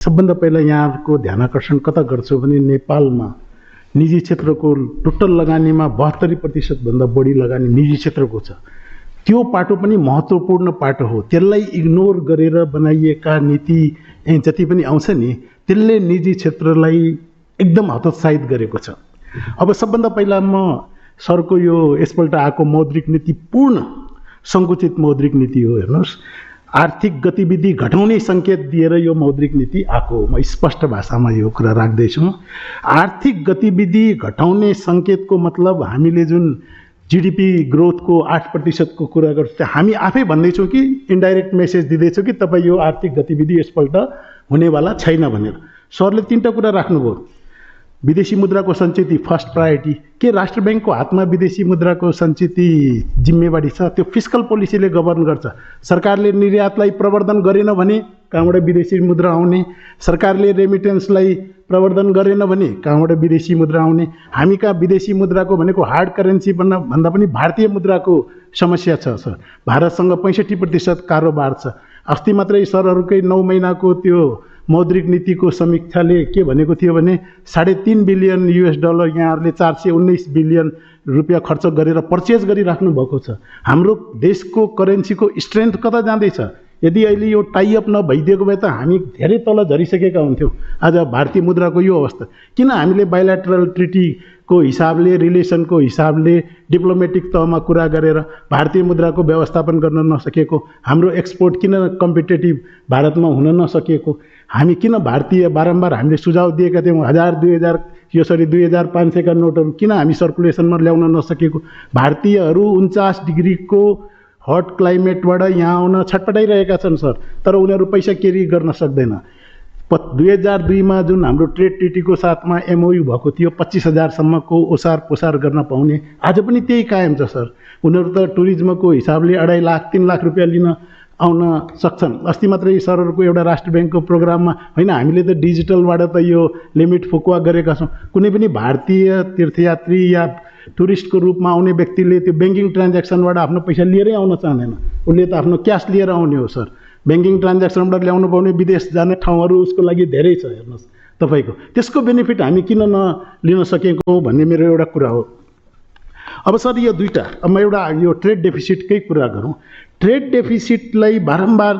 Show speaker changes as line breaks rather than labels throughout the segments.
सबभन्दा पहिला यहाँको ध्यान आकर्षण कता गर्छु भने नेपालमा निजी क्षेत्रको टोटल लगानीमा 72% भन्दा बढी लगानी निजी क्षेत्रको छ। त्यो पाटो पनि महत्त्वपूर्ण पाटो हो। त्यसलाई इग्नोर गरेर बनाइएका नीति जति पनि आउँछ नि त्यसले निजी क्षेत्रलाई एकदम हतोत्साहित गरेको छ। अब सबभन्दा पहिला म सरको यो यसपल्ट आएको मौद्रिक नीति पूर्ण सङ्कुचित मौद्रिक नीति हो। हेर्नुहोस्, आर्थिक गतिविधि घटाउने सङ्केत दिएर यो मौद्रिक नीति आएको। म स्पष्ट भाषामा यो कुरा राख्दैछु। आर्थिक गतिविधि घटाउने सङ्केतको मतलब हामीले जुन जीडीपी ग्रोथको 8% को कुरा गर्छ, हामी आफै भन्दैछौँ कि इन्डाइरेक्ट मेसेज दिँदैछौँ कि तपाईँ यो आर्थिक गतिविधि यसपल्ट हुनेवाला छैन भनेर। सरले 3टा कुरा राख्नुभयो। विदेशी मुद्राको सञ्चित फर्स्ट प्रायोरिटी। के राष्ट्र ब्याङ्कको हातमा विदेशी मुद्राको सञ्चित जिम्मेवारी छ? त्यो फिस्कल पोलिसीले गभर्न गर्छ। सरकारले निर्यातलाई प्रवर्धन गरेन भने कहाँबाट विदेशी मुद्रा आउने? सरकारले रेमिटेन्सलाई प्रवर्धन गरेन भने कहाँबाट विदेशी मुद्रा आउने? हामी कहाँ विदेशी मुद्राको भनेको हार्ड करेन्सी भन्दा पनि भारतीय मुद्राको समस्या छ सर। भारतसँग 65% कारोबार छ। अस्ति मात्रै सरहरूकै 9 महिनाको त्यो मौद्रिक नीतिको समीक्षाले के भनेको थियो भने $3.5 बिलियन यहाँहरूले 419 बिलियन रुपियाँ खर्च गरेर पर्चेज गरिराख्नु भएको छ। हाम्रो देशको करेन्सीको स्ट्रेन्थ कता जाँदैछ? यदि अहिले यो टाइअप नभइदिएको भए त हामी धेरै तल झरिसकेका हुन्थ्यौँ। आज भारतीय मुद्राको यो अवस्था किन? हामीले बाइल्याटरल ट्रिटीको हिसाबले, रिलेसनको हिसाबले, डिप्लोमेटिक तहमा कुरा गरेर भारतीय मुद्राको व्यवस्थापन गर्न नसकेको, हाम्रो एक्सपोर्ट किन कम्पिटेटिभ भारतमा हुन नसकेको, हामी किन भारतीय बारम्बार हामीले सुझाव दिएका थियौँ 1000, 2000 यसरी 2500 का नोटहरू किन हामी सर्कुलेसनमा ल्याउन नसकेको? भारतीयहरू 49 डिग्रीको हट क्लाइमेटबाट यहाँ आउन छटपटाइरहेका छन् सर, तर उनीहरू पैसा क्यारी गर्न सक्दैन। 2002 मा जुन हाम्रो ट्रेड ट्रिटीको साथमा एमओयू भएको थियो 25,000 सम्मको ओसार पोसार गर्न पाउने, आज पनि त्यही कायम छ सर। उनीहरू त टुरिज्मको हिसाबले 2.5 लाख 3 लाख रुपियाँ लिन आउन सक्छन्। अस्ति मात्रै सरहरूको एउटा राष्ट्र ब्याङ्कको प्रोग्राममा होइन, हामीले त डिजिटलबाट त यो लिमिट फुकुवा गरेका छौँ। कुनै पनि भारतीय तीर्थयात्री या टुरिस्टको रूपमा आउने व्यक्तिले त्यो ब्याङ्किङ ट्रान्ज्याक्सनबाट आफ्नो पैसा लिएरै आउन चाहँदैन। उसले त आफ्नो क्यास लिएर आउने हो सर। ब्याङ्किङ ट्रान्ज्याक्सनबाट ल्याउनु पाउने विदेश जाने ठाउँहरू उसको लागि धेरै छ। हेर्नुहोस् तपाईँको त्यसको बेनिफिट हामी किन नलिन सकेको भन्ने मेरो एउटा कुरा हो। अब सर यो दुईटा, अब म एउटा यो ट्रेड डेफिसिटकै कुरा गरौँ। ट्रेड डेफिसिटलाई बारम्बार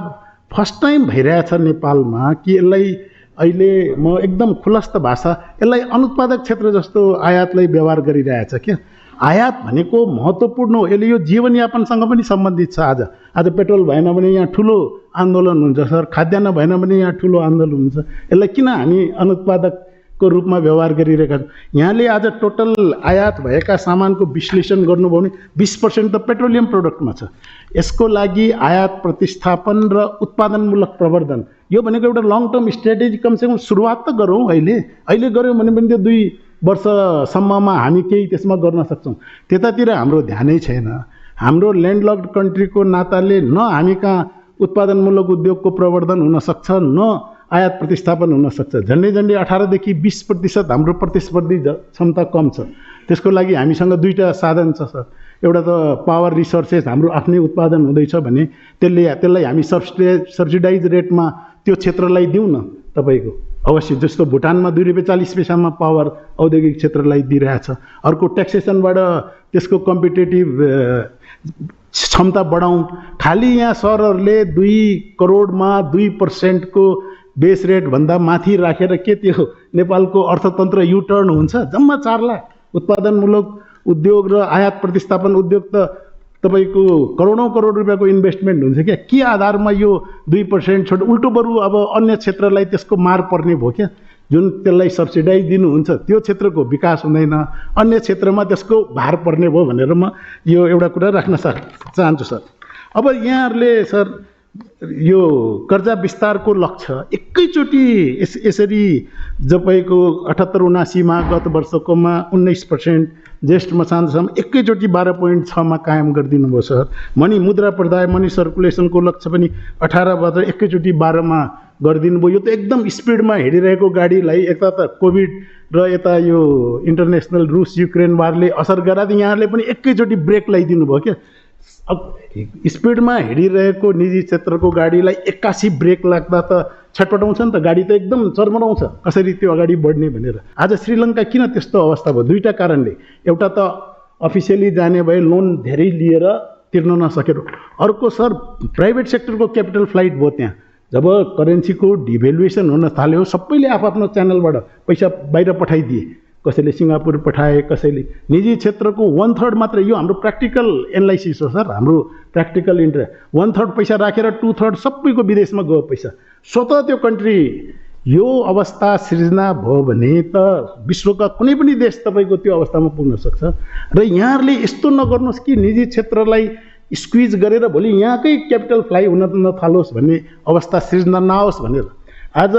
फर्स्ट टाइम भइरहेछ नेपालमा कि यसलाई अहिले म एकदम खुलस्त भाषा यसलाई अनुत्पादक क्षेत्र जस्तो आयातलाई व्यवहार गरिरहेछ क्या। आयात भनेको महत्त्वपूर्ण हो। यसले यो जीवनयापनसँग पनि सम्बन्धित छ। आज पेट्रोल भएन भने यहाँ ठुलो आन्दोलन हुन्छ सर, खाद्यान्न भएन भने यहाँ ठुलो आन्दोलन हुन्छ। यसलाई किन हामी अनुत्पादकको रूपमा व्यवहार गरिरहेका छौँ? यहाँले आज टोटल आयात भएका सामानको विश्लेषण गर्नुभयो भने 20% त पेट्रोलियम प्रोडक्टमा छ। यसको लागि आयात प्रतिस्थापन र उत्पादनमूलक प्रवर्धन यो भनेको एउटा लङ टर्म स्ट्रेटेजी कमसेकम सुरुवात त गरौँ। अहिले गऱ्यौँ भने पनि त्यो 2 वर्षसम्ममा हामी केही त्यसमा गर्न सक्छौँ। त्यतातिर हाम्रो ध्यानै छैन। हाम्रो ल्यान्डलक्ड कन्ट्रीको नाताले न हामी कहाँ उत्पादनमूलक उद्योगको प्रवर्धन हुन सक्छ, न आयात प्रतिस्थापन हुन सक्छ। झन्डै 18 देखि 20% हाम्रो प्रतिस्पर्धी क्षमता कम छ। त्यसको लागि हामीसँग 2टा साधन छ सर। एउटा त पावर रिसोर्सेस हाम्रो आफ्नै उत्पादन हुँदैछ भने त्यसलाई हामी सब्सिडाइज रेटमा त्यो क्षेत्रलाई दिउँ न तपाईँको। अवश्य जस्तो भुटानमा ₹2.40 मा पावर औद्योगिक क्षेत्रलाई दिइरहेछ। अर्को ट्याक्सेसनबाट त्यसको कम्पिटेटिभ क्षमता बढाउँ। खालि यहाँ सरहरूले 2 करोडमा 2% को बेस रेट भन्दा माथि राखेर के त्यो नेपालको अर्थतन्त्र युटर्न हुन्छ? जम्मा 4 लाख उत्पादनमूलक उद्योग र आयात प्रतिस्थापन उद्योग त तपाईँको करोडौँ करोड रुपियाँको इन्भेस्टमेन्ट हुन्छ क्या। के आधारमा यो 2% छोड उल्टो बरु अब अन्य क्षेत्रलाई त्यसको मार पर्ने भयो क्या। जुन त्यसलाई सब्सिडाइज दिनुहुन्छ त्यो क्षेत्रको विकास हुँदैन, अन्य क्षेत्रमा त्यसको भार पर्ने भयो भनेर म यो एउटा कुरा राख्न चाहन्छु सर। अब यहाँहरूले सर यो कर्जा विस्तारको लक्ष्य एकैचोटि यसरी तपाईँको 78-79 मा गत वर्षकोमा 19%, ज्येष्ठ मसान्तसम्म एकैचोटि 12.6 मा कायम गरिदिनु भयो सर। मनी मुद्रा प्रदाय मनी सर्कुलेसनको लक्ष्य पनि 18बाट एकैचोटि 12 मा गरिदिनु भयो। यो त एकदम स्पिडमा हिँडिरहेको गाडीलाई यता त कोभिड र यता यो इन्टरनेसनल रुस युक्रेन वारले असर गराउँदा यहाँहरूले पनि एकैचोटि ब्रेक लगाइदिनु भयो क्या। अब स्पिडमा हिँडिरहेको निजी क्षेत्रको गाडीलाई 81 ब्रेक लाग्दा त छटपटाउँछ नि त, गाडी त एकदम चर्मराउँछ कसरी त्यो अगाडि बढ्ने भनेर। आज श्रीलङ्का किन त्यस्तो अवस्था भयो? दुईवटा कारणले। एउटा त अफिसियली जाने भए लोन धेरै लिएर तिर्न नसकेर, अर्को सर प्राइभेट सेक्टरको क्यापिटल फ्लाइट भयो त्यहाँ। जब करेन्सीको डिभेलुएसन हुन थाल्यो सबैले आफ्नो च्यानलबाट पैसा बाहिर पठाइदिए, कसैले सिङ्गापुर पठाए, कसैले निजी क्षेत्रको 1/3 मात्र। यो हाम्रो प्र्याक्टिकल एनालाइसिस हो सर, हाम्रो प्र्याक्टिकल इन्ट्रेस्ट। 1/3 पैसा राखेर 2/3 सबैको विदेशमा गयो पैसा। स्वतः त्यो कन्ट्री यो अवस्था सृजना भयो भने त विश्वका कुनै पनि देश तपाईँको त्यो अवस्थामा पुग्न सक्छ। र यहाँहरूले यस्तो नगर्नुहोस् कि निजी क्षेत्रलाई स्क्विज गरेर भोलि यहाँकै क्यापिटल फ्लाइ हुन नथालोस् भन्ने अवस्था सृजना नहोस् भनेर आज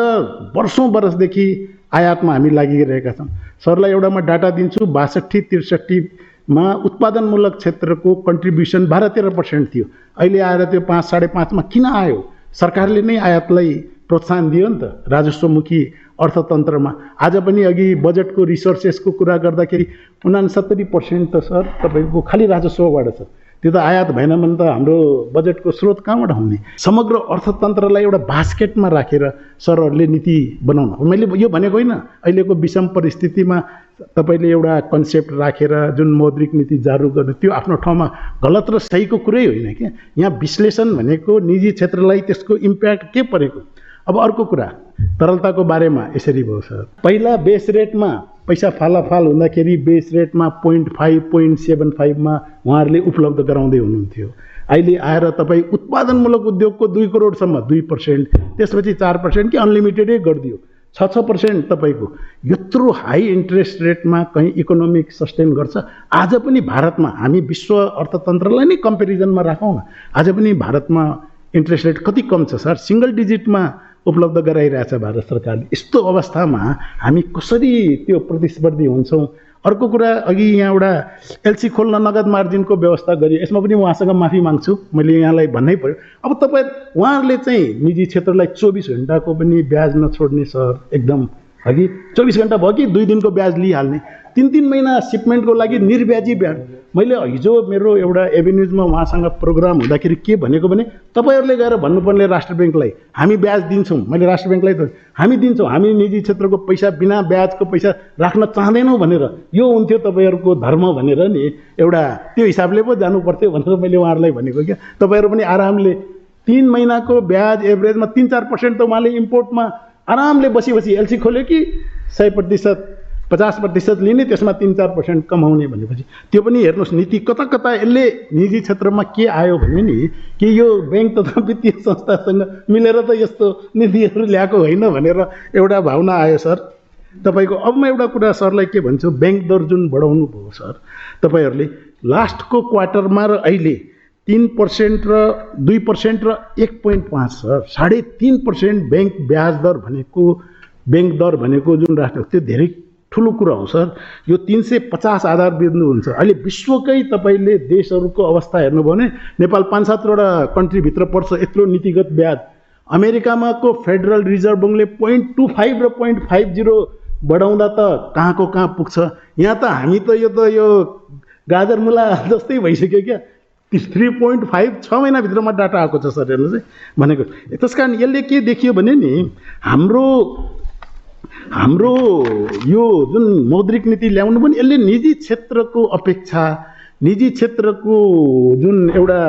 वर्षौँ बरसदेखि आयातमा हामी लागिरहेका छौँ। सरलाई एउटा म डाटा दिन्छु, 62-63मा उत्पादनमूलक क्षेत्रको कन्ट्रिब्युसन 12-13% थियो। अहिले आएर त्यो 5-5.5मा किन आयो? सरकारले नै आयातलाई प्रोत्साहन दियो नि त राजस्वमुखी अर्थतन्त्रमा। आज पनि अघि बजेटको रिसोर्सेसको कुरा गर्दाखेरि 69% त सर तपाईँको खालि राजस्वबाट छ। त्यो त आयात भएन भने त हाम्रो बजेटको स्रोत कहाँबाट हुने? समग्र अर्थतन्त्रलाई एउटा बास्केटमा राखेर सरहरूले नीति बनाउन। मैले यो भनेको होइन, अहिलेको विषम परिस्थितिमा तपाईँले एउटा कन्सेप्ट राखेर जुन मौद्रिक नीति जारी गर्नु त्यो आफ्नो ठाउँमा गलत र सहीको कुरै होइन क्या। यहाँ विश्लेषण भनेको निजी क्षेत्रलाई त्यसको इम्प्याक्ट के परेको। अब अर्को कुरा तरलताको बारेमा यसरी भयो सर, पहिला बेस रेटमा पैसा फालाफाल हुँदाखेरि बेस रेटमा 0.5 0.75मा उहाँहरूले उपलब्ध गराउँदै हुनुहुन्थ्यो। अहिले आएर तपाईँ उत्पादनमूलक उद्योगको 2 करोडसम्म 2%, त्यसपछि 4% कि अनलिमिटेडै गरिदियो। 6% तपाईँको यत्रो हाई इन्ट्रेस्ट रेटमा कहीँ इकोनोमिक सस्टेन गर्छ? आज पनि भारतमा हामी विश्व अर्थतन्त्रलाई नै कम्पेरिजनमा राखौँ न, आज पनि भारतमा इन्ट्रेस्ट रेट कति कम छ सर? सिंगल डिजिटमा उपलब्ध गराइरहेछ भारत सरकारले। यस्तो अवस्थामा हामी कसरी त्यो प्रतिस्पर्धी हुन्छौँ? अर्को कुरा, अघि यहाँ एउटा एलसी खोल्न नगद मार्जिनको व्यवस्था गरियो, यसमा पनि उहाँसँग माफी माग्छु, मैले यहाँलाई भन्नै पर्यो। अब तपाईँ उहाँहरूले चाहिँ निजी क्षेत्रलाई 24 घण्टाको पनि ब्याज नछोड्ने सर, एकदम अघि 24 घण्टा भयो कि 2 दिनको ब्याज लिइहाल्ने, 3-3 महिना सिपमेन्टको लागि निर्ब्याजी ब्याज। मैले हिजो मेरो एउटा एभिन्युजमा उहाँसँग प्रोग्राम हुँदाखेरि के भनेको भने तपाईँहरूले गएर भन्नुपर्ने राष्ट्र ब्याङ्कलाई हामी ब्याज दिन्छौँ। मैले राष्ट्र ब्याङ्कलाई त हामी दिन्छौँ, हामी निजी क्षेत्रको पैसा बिना ब्याजको पैसा राख्न चाहँदैनौँ भनेर, यो हुन्थ्यो तपाईँहरूको धर्म भनेर नि, एउटा त्यो हिसाबले पो जानु पर्थ्यो भनेर मैले उहाँहरूलाई भनेको क्या। तपाईँहरू पनि आरामले 3 महिनाको ब्याज एभरेजमा 3-4% त उहाँले इम्पोर्टमा आरामले बसी एलसी खोल्यो कि 100% 50% लिने, त्यसमा 3-4% कमाउने भनेपछि त्यो पनि हेर्नुहोस् नीति कता कता यसले निजी क्षेत्रमा के आयो भने नि कि यो ब्याङ्क तथा वित्तीय संस्थासँग मिलेर त यस्तो नीतिहरू ल्याएको होइन भनेर एउटा भावना आयो सर तपाईँको। अब म एउटा कुरा सरलाई के भन्छु, ब्याङ्क दर जुन बढाउनु भयो सर तपाईँहरूले लास्टको क्वार्टरमा र अहिले 3% र 2% र 1.5 सर 3.5% ब्याङ्क ब्याज दर भनेको, ब्याङ्क दर भनेको जुन राष्ट्र त्यो धेरै ठुलो कुरा हो सर। यो 350 आधार बिन्दु हुन्छ। अहिले विश्वकै तपाईँले देशहरूको अवस्था हेर्नुभयो भने नेपाल 5-7वटा कन्ट्रीभित्र पर्छ यत्रो नीतिगत ब्याज। अमेरिकामाको फेडरल रिजर्भ ब्याङ्कले 0.25 र 0.50 बढाउँदा त कहाँको कहाँ पुग्छ। यहाँ त हामी त यो गाजर मुला जस्तै भइसक्यो क्या। 3.5 6 महिनाभित्रमा डाटा आएको छ सर, हेर्नुहोस् है भनेको। त्यस कारण यसले के देखियो भने नि हाम्रो यो जुन मौद्रिक नीति ल्याउनु पनि यसले निजी क्षेत्रको अपेक्षा, निजी क्षेत्रको जुन एउटा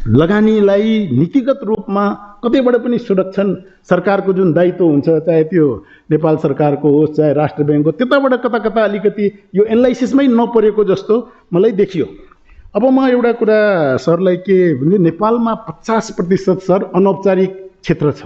लगानीलाई नीतिगत रूपमा कतैबाट पनि सुरक्षण सरकारको जुन दायित्व हुन्छ, चाहे त्यो नेपाल सरकारको होस् चाहे राष्ट्र ब्याङ्कको, त्यताबाट कता कता अलिकति यो एनालाइसिसमै नपरेको जस्तो मलाई देखियो। अब म एउटा कुरा सरलाई के भने, नेपालमा 50% सर अनौपचारिक क्षेत्र छ।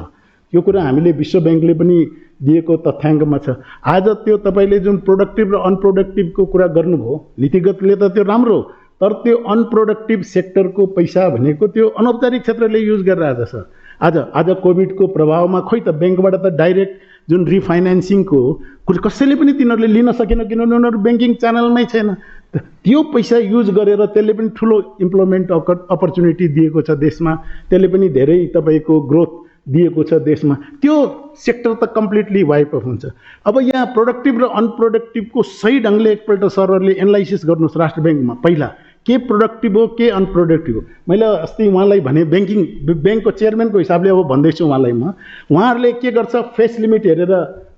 यो कुरा हामीले विश्व ब्याङ्कले पनि दिएको तथ्याङ्कमा छ। आज त्यो तपाईँले जुन प्रोडक्टिभ र अनप्रोडक्टिभको कुरा गर्नुभयो, नीतिगतले त त्यो राम्रो, तर त्यो अनप्रोडक्टिभ सेक्टरको पैसा भनेको त्यो अनौपचारिक क्षेत्रले युज गरिरहेछ सर। आज कोभिडको प्रभावमा खोइ त ब्याङ्कबाट त डाइरेक्ट जुन रिफाइनेन्सिङको कसैले पनि तिनीहरूले लिन सकेन, किनभने उनीहरू ब्याङ्किङ च्यानलमै छैन। त्यो पैसा युज गरेर त्यसले पनि ठुलो इम्प्लोइमेन्ट अपर्च्युनिटी दिएको छ देशमा, त्यसले पनि धेरै तपाईँको ग्रोथ दिएको छ देशमा। त्यो सेक्टर त कम्प्लिटली वाइप अफ हुन्छ। अब यहाँ प्रोडक्टिभ र अनप्रोडक्टिभको सही ढङ्गले एकपल्ट सरहरूले एनालाइसिस गर्नुहोस् राष्ट्र ब्याङ्कमा। पहिला के प्रोडक्टिभ हो के अनप्रोडक्टिभ हो। मैले अस्ति उहाँलाई भने ब्याङ्कको चेयरम्यानको हिसाबले अब भन्दैछु उहाँलाई म, उहाँहरूले के गर्छ फेस लिमिट हेरेर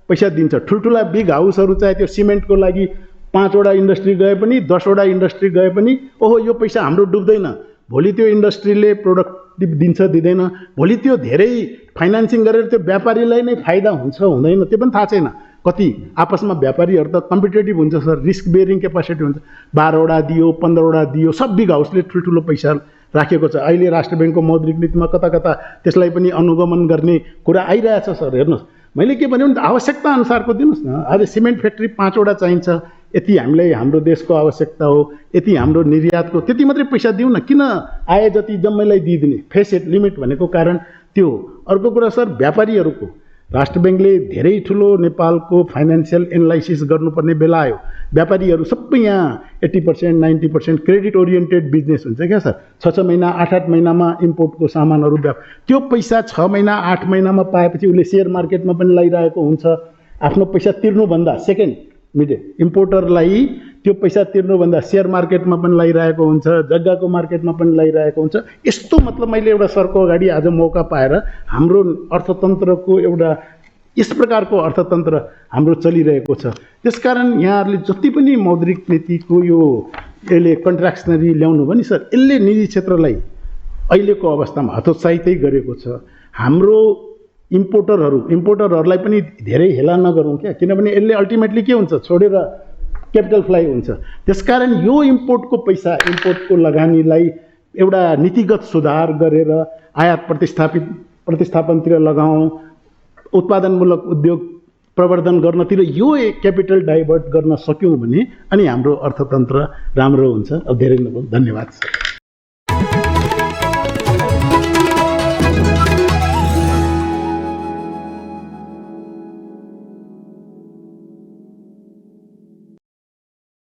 पैसा दिन्छ। ठुल्ठुला बिग हाउसहरू चाहे त्यो सिमेन्टको लागि 5 वटा इन्डस्ट्री गए पनि 10 वटा इन्डस्ट्री गए पनि ओहो यो पैसा हाम्रो डुब्दैन, भोलि त्यो इन्डस्ट्रीले प्रोडक्टिभ दिन्छ दिँदैन, भोलि त्यो धेरै फाइनान्सिङ गरेर त्यो व्यापारीलाई नै फाइदा हुन्छ हुँदैन त्यो पनि थाहा छैन। कति आपसमा व्यापारीहरू त कम्पिटेटिभ हुन्छ सर, रिस्क बेयरिङ क्यापासिटी हुन्छ। 12 वटा दियो 15 वटा दियो, सब बिग हाउसले ठुल्ठुलो पैसा राखेको छ। अहिले राष्ट्र ब्याङ्कको मौद्रिक नीतिमा कता कता त्यसलाई पनि अनुगमन गर्ने कुरा आइरहेछ सर। हेर्नुहोस् मैले के भन्यो भने आवश्यकता अनुसारको दिनुहोस् न। आज सिमेन्ट फ्याक्ट्री 5 वटा चाहिन्छ, यति हामीलाई हाम्रो देशको आवश्यकता हो, यति हाम्रो निर्यातको, त्यति मात्रै पैसा दिउँ न, किन आए जति जम्मैलाई दिइदिने। फेस लिमिट भनेको कारण त्यो। अर्को कुरा सर व्यापारीहरूको राष्ट्र ब्याङ्कले धेरै ठुलो नेपालको फाइनेन्सियल एनालाइसिस गर्नुपर्ने बेला आयो। व्यापारीहरू सबै यहाँ 80% 90% क्रेडिट ओरिएन्टेड बिजनेस हुन्छ क्या सर। 6 महिना 8 महिनामा इम्पोर्टको सामानहरू त्यो पैसा 6 महिना 8 महिनामा पाएपछि उसले सेयर मार्केटमा पनि लगाइरहेको हुन्छ। आफ्नो पैसा तिर्नुभन्दा सेकेन्ड इम्पोर्टरलाई त्यो पैसा तिर्नुभन्दा सेयर मार्केटमा पनि लगाइरहेको हुन्छ, जग्गाको मार्केटमा पनि लगाइरहेको हुन्छ। यस्तो मतलब मैले एउटा सरको अगाडि आज मौका पाएर हाम्रो अर्थतन्त्रको एउटा यस प्रकारको अर्थतन्त्र हाम्रो चलिरहेको छ। त्यसकारण यहाँहरूले जति पनि मौद्रिक नीतिको यो यसले कन्ट्राक्सनरी ल्याउनु भने सर यसले निजी क्षेत्रलाई अहिलेको अवस्थामा हतोत्साहितै गरेको छ। हाम्रो इम्पोर्टरहरूलाई पनि धेरै हेला नगरौँ क्या, किनभने यसले अल्टिमेटली के हुन्छ छोडेर क्यापिटल फ्लाइ हुन्छ। त्यसकारण यो इम्पोर्टको पैसा इम्पोर्टको लगानीलाई एउटा नीतिगत सुधार गरेर आयात प्रतिस्थापनतिर लगाउँ, उत्पादनमूलक उद्योग प्रवर्धन गर्नतिर यो क्यापिटल डाइभर्ट गर्न सक्यौँ भने अनि हाम्रो अर्थतन्त्र राम्रो हुन्छ। अब धेरै नभन्दा धन्यवाद सर।